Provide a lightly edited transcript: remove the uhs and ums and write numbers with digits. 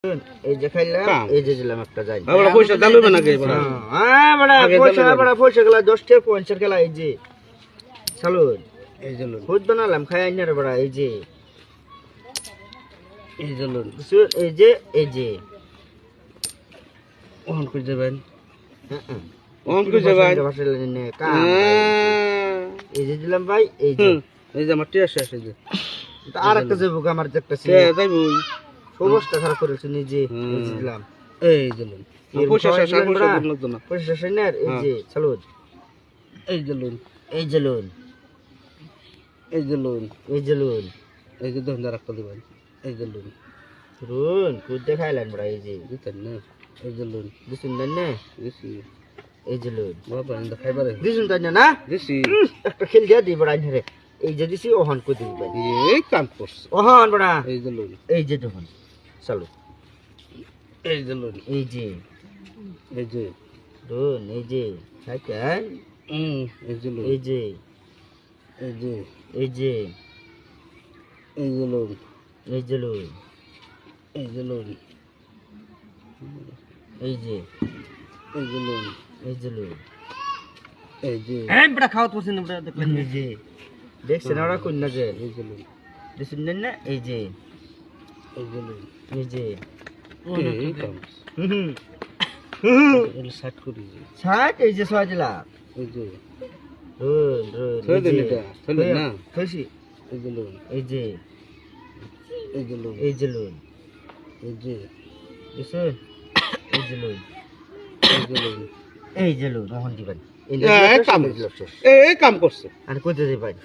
এই যে খাইলাম, এই যে দিলাম একটা যাই। বড় পয়সা দালবে নাকি বড়? হ্যাঁ বড় পয়সা গেলা 10 টাকা 50 গেলা এই যে। সালুন এই যে লুন, খুদ বানালাম খাই আইনার বড় এই যে। এই যে লুন, এই যে ওহন কই যাবেন? হ্যাঁ ওহন কই যাবেন? ভাষালে কাম এই যে দিলাম ভাই এই যে। এই যে আমার টিয়া শেষ এই যে। আর একটা যাবো আমার একটা সে যাইবই। অবস্থা খারাপ করেছে নিজে এই যে দিলাম। এই যে লুন, পয়সা শেষ আর পয়সা দিন লাগতো না। পয়সা শেষ না এই যে সালুন। এই যে লুন, এই যে লুন, এই যে লুন, এই যে লুন, এই যে 10,000 টাকা দিবেন। এই যে লুন, রুন খুদ দেখাইলেন বড় এই যে। দিতেন না? এই যে লুন, দিছুন না দিছি। এই যে লুন বাবা ইন্দা খাইবারে দিছুন না দিছি। একটা খেল দিয়া দি বড় আইনারে এই যে দিছি ওহন কই দিবি ভাই এই কাম করছে। ওহন বড় এই যে লুন, এই যে দেখুন চলো এই যে লুন, এই যে এই যে রুন এই যে খাইতেন এই যে লুন, এই যে এই যে এই যে এই যে লুন, এই যে লুন এই যে লুন, এই যে এই যে লুন, এই যে লুন এই যে এই বড় খাওয়া তো সিনে বড় দেখলেন এই যে দেখছেন ওরা কোন না যে এই যে লুন, দিছুন না এই যে এই যে লুন, এই যে এই কাম হুম এটা সাট করি যে। ছাট এই যে ছয় দিলাম এই যে রুন রুন থই দেন এটা, থইলেন না? খুশি এই যে লুন, এই যে এই যে লুন, এই যে লুন এই যে দিছুন এই যে লুন এই যে লুন। এই যে লুন মোহন দিবেন এই কাম, এই কাম করছে। আর কইতে দিবেন